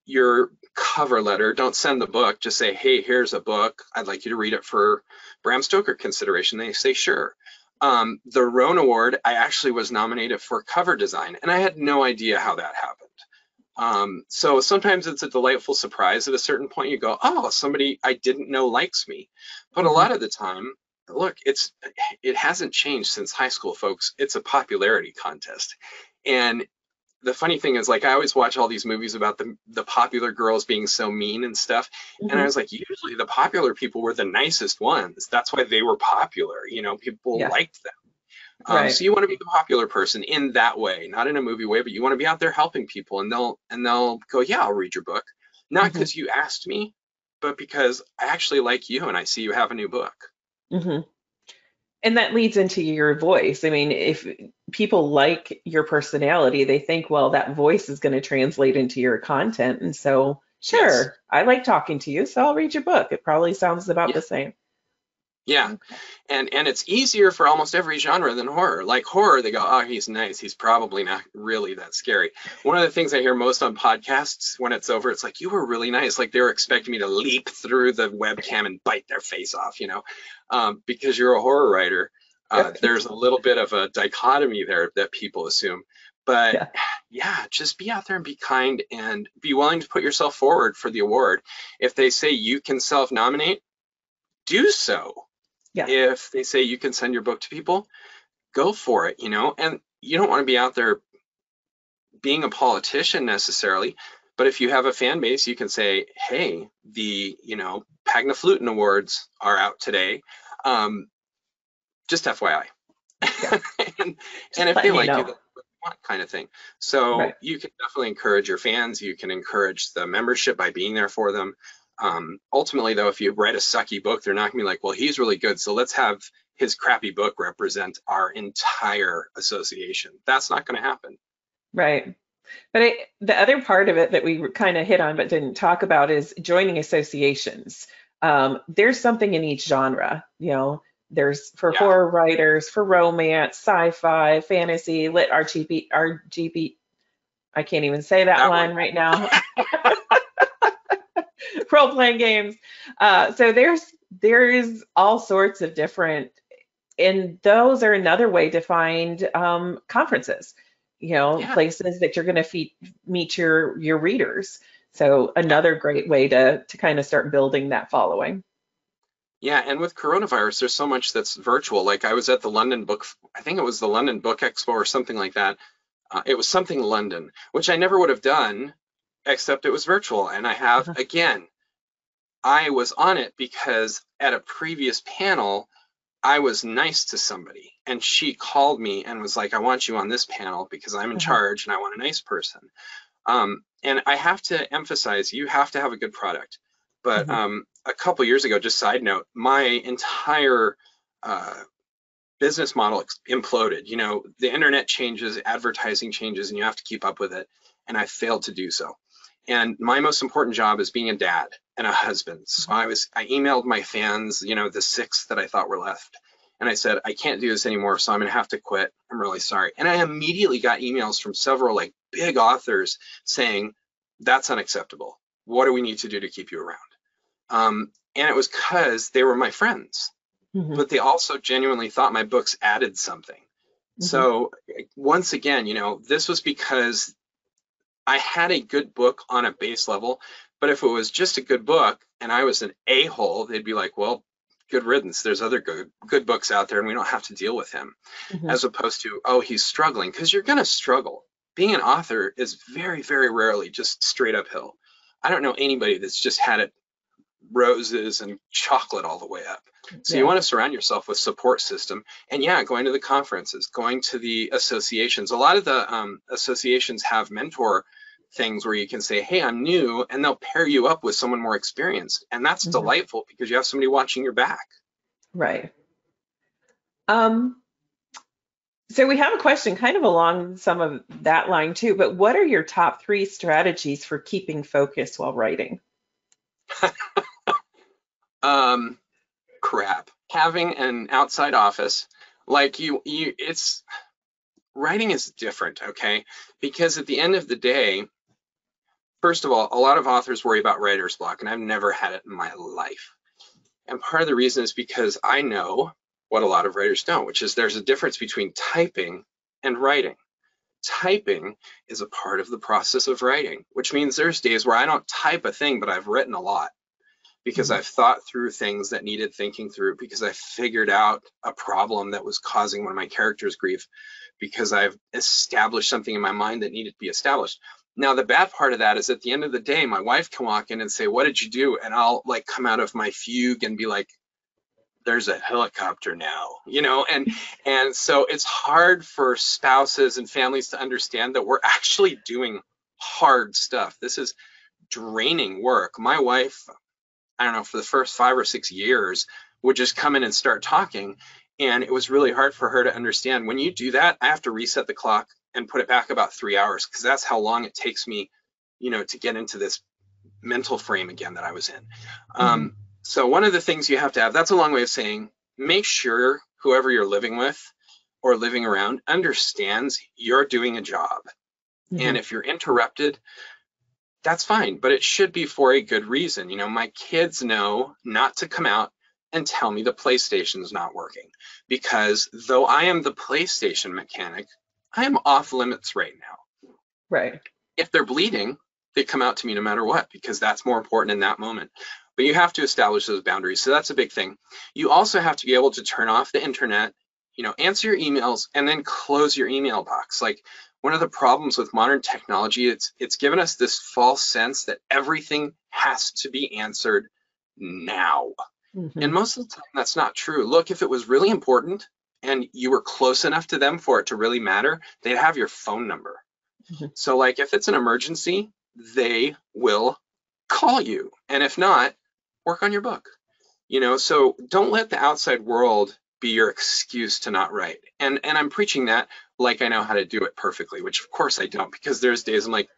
your cover letter. Don't send the book, just say, hey, here's a book. I'd like you to read it for Bram Stoker consideration. They say, sure. The RONE Award, I actually was nominated for cover design, and I had no idea how that happened. So sometimes it's a delightful surprise. At a certain point, you go, oh, somebody I didn't know likes me. But a lot of the time, look, it hasn't changed since high school, folks. It's a popularity contest. And the funny thing is, like, I always watch all these movies about the popular girls being so mean and stuff. And I was like, usually the popular people were the nicest ones. That's why they were popular. You know, people liked them. So you want to be the popular person in that way, not in a movie way, but you want to be out there helping people, and they'll go, yeah, I'll read your book. Not because you asked me, but because I actually like you and I see you have a new book. And that leads into your voice. I mean, if people like your personality, they think, well, that voice is going to translate into your content. And so, sure, I like talking to you, so I'll read your book. It probably sounds about the same. Yeah. And it's easier for almost every genre than horror. Like horror, they go, oh, he's nice. He's probably not really that scary. One of the things I hear most on podcasts when it's over, it's like, you were really nice. Like they were expecting me to leap through the webcam and bite their face off, you know, because you're a horror writer. There's a little bit of a dichotomy there that people assume. But yeah, just be out there and be kind and be willing to put yourself forward for the award. If they say you can self-nominate, do so. If they say you can send your book to people, go for it, you know. And you don't want to be out there being a politician necessarily, but if you have a fan base, you can say, hey, the, you know, Pagna Fluten Awards are out today. Just FYI. and if they like you, that's what you want, kind of thing. So you can definitely encourage your fans. You can encourage the membership by being there for them. Ultimately, though, if you write a sucky book, they're not gonna be like, well, he's really good, so let's have his crappy book represent our entire association. That's not gonna happen. Right. But the other part of it that we kind of hit on but didn't talk about is joining associations. There's something in each genre, you know. There's for horror writers, for romance, sci-fi, fantasy, lit, RGB. I can't even say that one right now. Role-playing games. So there's all sorts of different, and those are another way to find conferences, you know, places that you're going to meet your readers. So another great way to kind of start building that following. Yeah, and with coronavirus, there's so much that's virtual. Like I was at the London I think it was the London Book Expo or something like that. It was something London, which I never would have done, except it was virtual. And I have, again, I was on it because at a previous panel, I was nice to somebody and she called me and was like, I want you on this panel because I'm in charge and I want a nice person. And I have to emphasize, you have to have a good product. But a couple years ago, just side note, my entire business model imploded. You know, the internet changes, advertising changes, and you have to keep up with it. And I failed to do so. And my most important job is being a dad and a husband. So I emailed my fans, you know, the 6 that I thought were left. And I said, I can't do this anymore, so I'm gonna have to quit. I'm really sorry. And I immediately got emails from several like big authors saying, That's unacceptable. What do we need to do to keep you around? And it was because they were my friends, but they also genuinely thought my books added something. So once again, this was because I had a good book on a base level, but if it was just a good book and I was an a-hole, they'd be like, well, good riddance. There's other good books out there and we don't have to deal with him. As opposed to, oh, he's struggling, because you're going to struggle. Being an author is very, very rarely just straight uphill. I don't know anybody that's just had it roses and chocolate all the way up. So you want to surround yourself with support system, and going to the conferences, going to the associations. A lot of the associations have mentor things where you can say, hey, I'm new, and they'll pair you up with someone more experienced, and that's delightful because you have somebody watching your back. Right. So we have a question kind of along some of that line too, but what are your top 3 strategies for keeping focus while writing? Crap. Having an outside office, like it's writing is different, okay? Because at the end of the day, first of all, a lot of authors worry about writer's block, and I've never had it in my life. And part of the reason is because I know what a lot of writers don't, which is there's a difference between typing and writing. Typing is a part of the process of writing, which means there's days where I don't type a thing, but I've written a lot because I've thought through things that needed thinking through, because I figured out a problem that was causing one of my characters grief, because I've established something in my mind that needed to be established. Now, the bad part of that is at the end of the day, my wife can walk in and say, what did you do? And I'll like come out of my fugue and be like, there's a helicopter now, and so it's hard for spouses and families to understand that we're actually doing hard stuff. This is draining work. My wife, I don't know, for the first 5 or 6 years would just come in and start talking, and it was really hard for her to understand. When you do that, I have to reset the clock and put it back about 3 hours, because that's how long it takes me, to get into this mental frame again that I was in. So one of the things you have to have, that's a long way of saying, make sure whoever you're living with or living around understands you're doing a job. And if you're interrupted, that's fine, but it should be for a good reason. My kids know not to come out and tell me the PlayStation's not working, because though I am the PlayStation mechanic, I am off limits right now. Right. If they're bleeding, they come out to me no matter what, because that's more important in that moment. But you have to establish those boundaries. So that's a big thing. You also have to be able to turn off the internet, answer your emails, and then close your email box. Like, one of the problems with modern technology, it's given us this false sense that everything has to be answered now. And most of the time, that's not true. Look, if it was really important and you were close enough to them for it to really matter, they'd have your phone number. So like, if it's an emergency, they will call you. And if not, work on your book. So don't let the outside world be your excuse to not write. And I'm preaching that like I know how to do it perfectly, which of course I don't, because there's days I'm like,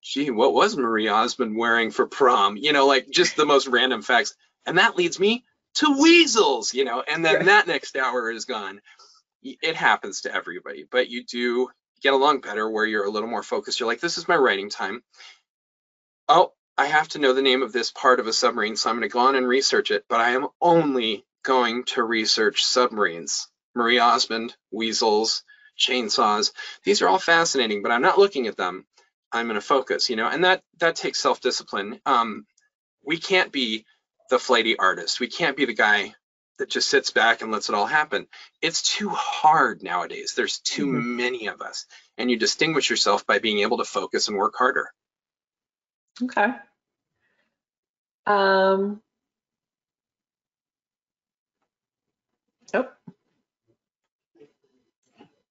gee, what was Marie Osmond wearing for prom? Like just the most random facts. And that leads me to weasels, and then that next hour is gone. It happens to everybody, but you do get along better where you're a little more focused. You're like, this is my writing time. Oh, I have to know the name of this part of a submarine, so I'm going to go on and research it, but I am only going to research submarines. Marie Osmond, weasels, chainsaws, these are all fascinating, but I'm not looking at them. I'm going to focus, and that takes self-discipline. We can't be the flighty artist. We can't be the guy that just sits back and lets it all happen. It's too hard nowadays. There's too many of us, and you distinguish yourself by being able to focus and work harder. Okay. Oh,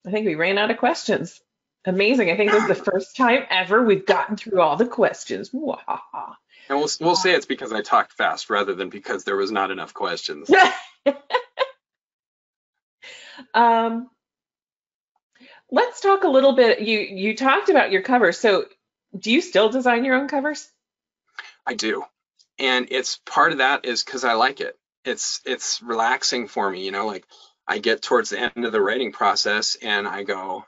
I think we ran out of questions. Amazing. I think this is the first time ever we've gotten through all the questions. Wahaha. And we'll say it's because I talked fast rather than because there was not enough questions. Let's talk a little bit. You talked about your covers. So do you still design your own covers? I do. And it's part of that is because I like it. It's relaxing for me, like I get towards the end of the writing process and I go,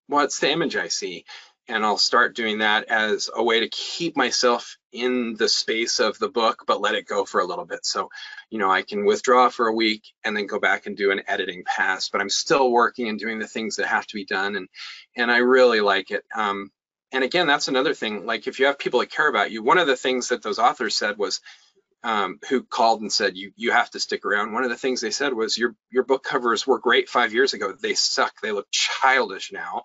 what's the image I see? and I'll start doing that as a way to keep myself in the space of the book, but let it go for a little bit. So, I can withdraw for a week and then go back and do an editing pass, but I'm still working and doing the things that have to be done, and I really like it. And again, that's another thing. Like, if you have people that care about you, one of the things that those authors said was, who called and said you have to stick around. One of the things they said was, your book covers were great 5 years ago. They suck. They look childish now.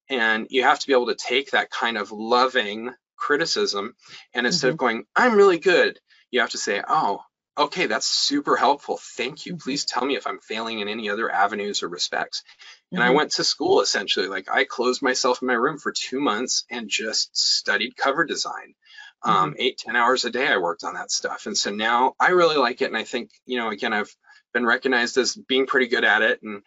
And you have to be able to take that kind of loving criticism, and instead of going, I'm really good, you have to say, oh, okay, that's super helpful. Thank you. Please tell me if I'm failing in any other avenues or respects. And I went to school, essentially. Like, I closed myself in my room for 2 months and just studied cover design. 8-10 hours a day I worked on that stuff. And so now I really like it. And I think, again, I've been recognized as being pretty good at it. And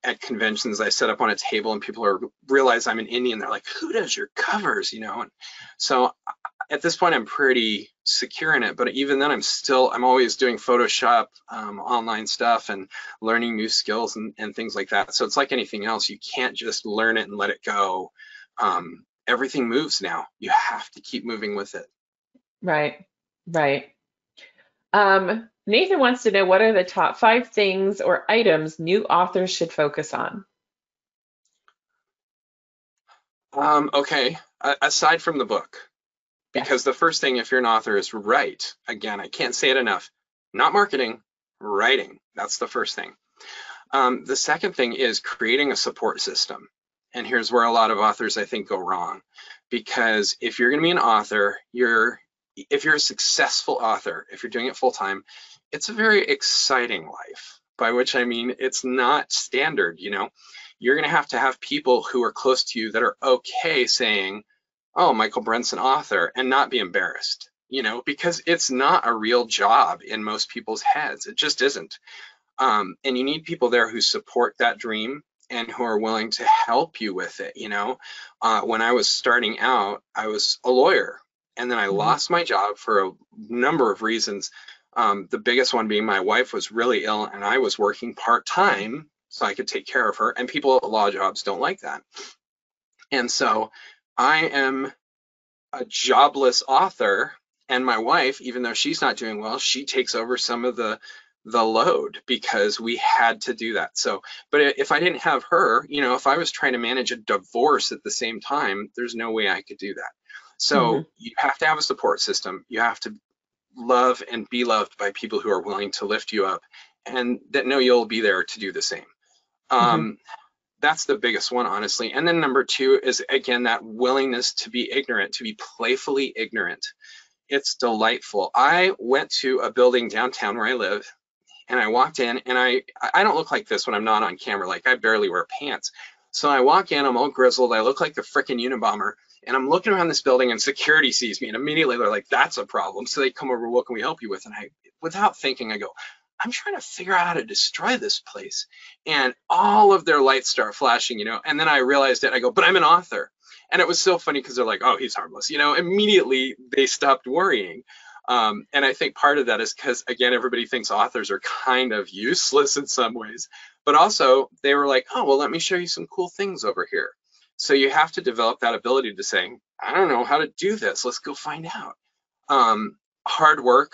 at conventions, I set up on a table and people realize I'm an Indian. They're like, who does your covers? And so at this point, I'm pretty secure in it. But even then, I'm always doing Photoshop, online stuff, and learning new skills and things like that. So it's like anything else. You can't just learn it and let it go. Everything moves now. You have to keep moving with it. Right. Nathan wants to know, what are the top 5 things or items new authors should focus on? Okay, aside from the book, because the first thing, if you're an author, is write. Again, I can't say it enough. Not marketing, writing. That's the first thing. The second thing is creating a support system. And here's where a lot of authors, I think, go wrong. Because if you're going to be an author, if you're a successful author, if you're doing it full time, it's a very exciting life, by which I mean it's not standard. You're going to have people who are close to you that are okay saying, oh, Michael Brent's an author, and not be embarrassed, because it's not a real job in most people's heads. It just isn't. And you need people there who support that dream and who are willing to help you with it. When I was starting out, I was a lawyer, and then I lost my job for a number of reasons. The biggest one being my wife was really ill, and I was working part-time so I could take care of her, and people at law jobs don't like that. And so I am a jobless author, and my wife, even though she's not doing well, she takes over some of the load because we had to do that. So, but if I didn't have her, if I was trying to manage a divorce at the same time, there's no way I could do that. So you have to have a support system. You have to love and be loved by people who are willing to lift you up and that know you'll be there to do the same. That's the biggest one, honestly. And then number 2 is, again, that willingness to be ignorant, to be playfully ignorant. It's delightful. I went to a building downtown where I live, and I walked in, and I don't look like this when I'm not on camera. Like, I barely wear pants. So I walk in, I'm all grizzled, I look like the frickin' Unabomber, and I'm looking around this building, and security sees me, and immediately they're like, that's a problem. So they come over, what can we help you with? And I, without thinking, I go, I'm trying to figure out how to destroy this place. And all of their lights start flashing, and then I realized it, I go, but I'm an author. And it was so funny because they're like, oh, he's harmless. Immediately they stopped worrying. And I think part of that is because, again, everybody thinks authors are kind of useless in some ways, but also they were like, oh, well, let me show you some cool things over here. So you have to develop that ability to say, I don't know how to do this. Let's go find out. Hard work.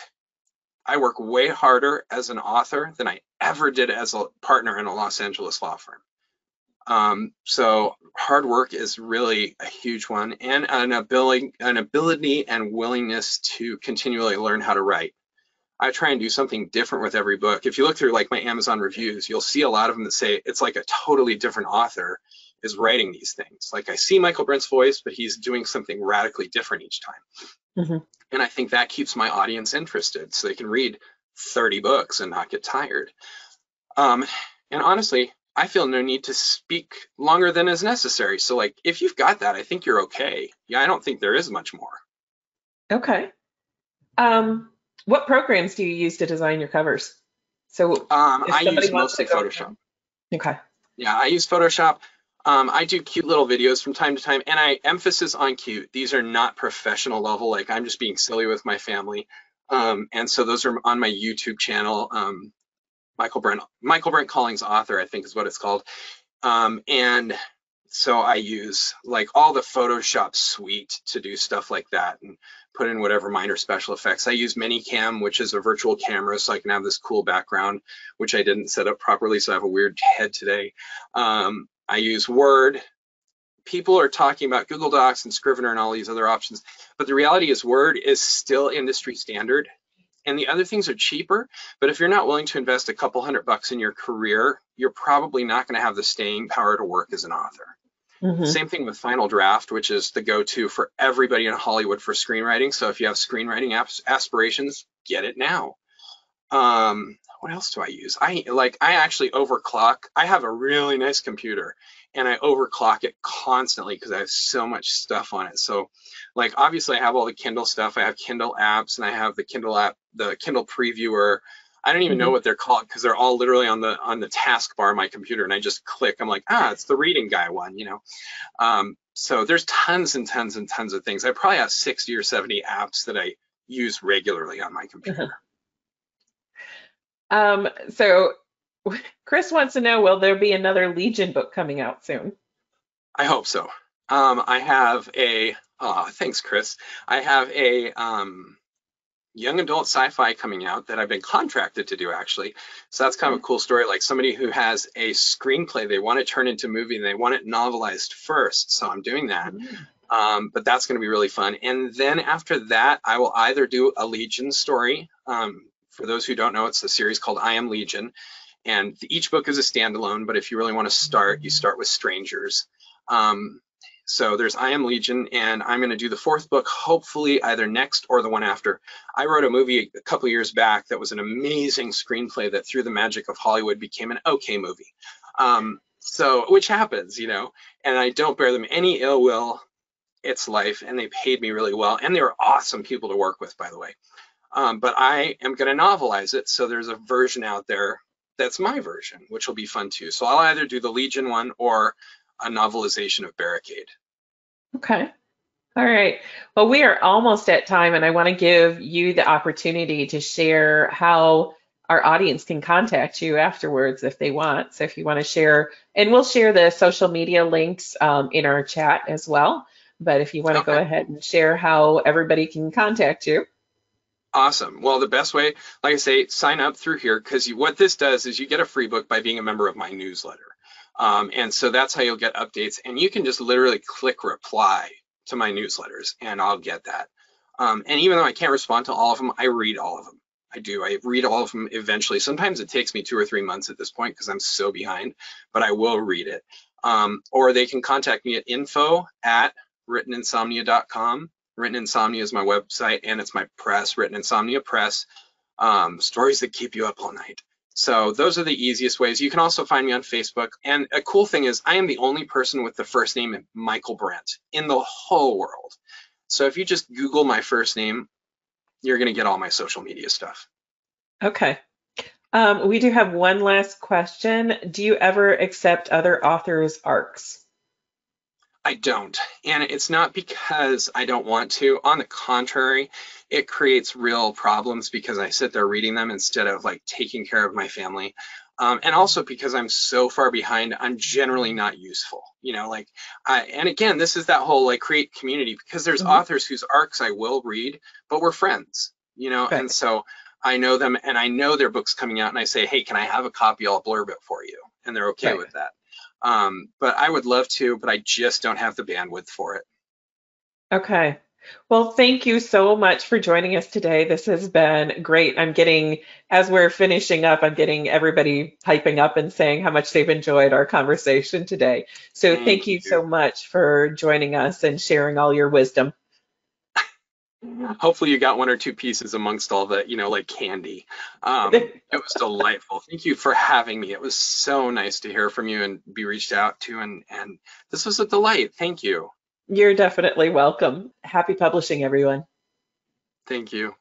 I work way harder as an author than I ever did as a partner in a Los Angeles law firm. So hard work is really a huge one, and an ability and willingness to continually learn how to write. I try and do something different with every book. If you look through like my Amazon reviews, you'll see a lot of them that say it's like a totally different author is writing these things. Like, I see Michael Brent's voice, but he's doing something radically different each time. And I think that keeps my audience interested, so they can read 30 books and not get tired. And honestly, I feel no need to speak longer than is necessary. So like, if you've got that, I think you're okay. Yeah, I don't think there is much more. Okay. What programs do you use to design your covers? So I use mostly Photoshop. Okay. Yeah, I use Photoshop. I do cute little videos from time to time, and I emphasis on cute. These are not professional level, like I'm just being silly with my family. And so those are on my YouTube channel, Michaelbrent Collings author, I think is what it's called. And So I use like all the Photoshop suite to do stuff like that and put in whatever minor special effects. I use Minicam, which is a virtual camera, so I can have this cool background, which I didn't set up properly, so I have a weird head today. I use Word. People are talking about Google Docs and Scrivener and all these other options, but the reality is Word is still industry standard. And the other things are cheaper, but if you're not willing to invest a couple $100 in your career, you're probably not going to have the staying power to work as an author. Same thing with Final Draft, which is the go-to for everybody in Hollywood for screenwriting. So if you have screenwriting aspirations, get it now. What else do I use? I actually overclock. I have a really nice computer and I overclock it constantly because I have so much stuff on it. So like, obviously I have all the Kindle stuff. I have Kindle apps and I have the Kindle app, the Kindle previewer. I don't even know what they're called because they're all literally on the taskbar of my computer, and I just click. I'm like, it's the reading guy one, you know. So there's tons and tons and tons of things. I probably have 60 or 70 apps that I use regularly on my computer. So Chris wants to know, will there be another Legion book coming out soon? I hope so. I have a, thanks, Chris. I have a young adult sci-fi coming out that I've been contracted to do, actually. So that's kind of a cool story, like somebody who has a screenplay they want to turn into a movie and they want it novelized first. So I'm doing that. But that's going to be really fun. And then after that, I will either do a Legion story. For those who don't know, it's a series called I Am Legion. And each book is a standalone, but if you really want to start, you start with Strangers. So there's I Am Legion, and I'm going to do the 4th book, hopefully either next or the one after. I wrote a movie a couple years back that was an amazing screenplay that through the magic of Hollywood became an okay movie. So, which happens, you know, and I don't bear them any ill will. It's life, and they paid me really well, and they were awesome people to work with, by the way. But I am going to novelize it, so there's a version out there that's my version, which will be fun too. So I'll either do the Legion one or a novelization of Barricade. Okay. All right. Well, we are almost at time, and I want to give you the opportunity to share how our audience can contact you afterwards if they want. So if you want to share, and we'll share the social media links in our chat as well. But if you want to go ahead and share how everybody can contact you. Awesome. Well, the best way, like I say, sign up through here, because what this does is you get a free book by being a member of my newsletter. And so that's how you'll get updates. And you can just literally click reply to my newsletters and I'll get that. And even though I can't respond to all of them, I read all of them. I do. I read all of them eventually. Sometimes it takes me 2 or 3 months at this point because I'm so behind, but I will read it. Or they can contact me at info@writteninsomnia.com. Written Insomnia is my website, and it's my press, Written Insomnia Press, stories that keep you up all night. So those are the easiest ways. You can also find me on Facebook. And a cool thing is I am the only person with the first name Michaelbrent in the whole world. So if you just Google my first name, you're going to get all my social media stuff. Okay. We do have one last question. Do you ever accept other authors' arcs? I don't, and it's not because I don't want to. On the contrary, it creates real problems because I sit there reading them instead of like taking care of my family. And also because I'm so far behind, I'm generally not useful, you know, like, and again, this is that whole like create community, because there's authors whose arcs I will read, but we're friends, you know, and so I know them and I know their book's coming out and I say, hey, can I have a copy? I'll blurb it for you. And they're okay with that. But I would love to, but I just don't have the bandwidth for it. Okay. Well, thank you so much for joining us today. This has been great. I'm getting, as we're finishing up, I'm getting everybody piping up and saying how much they've enjoyed our conversation today. So thank you so much for joining us and sharing all your wisdom. Hopefully you got 1 or 2 pieces amongst all the, you know, like candy. It was delightful. Thank you for having me. It was so nice to hear from you and be reached out to, and this was a delight. Thank you. You're definitely welcome. Happy publishing, everyone. Thank you.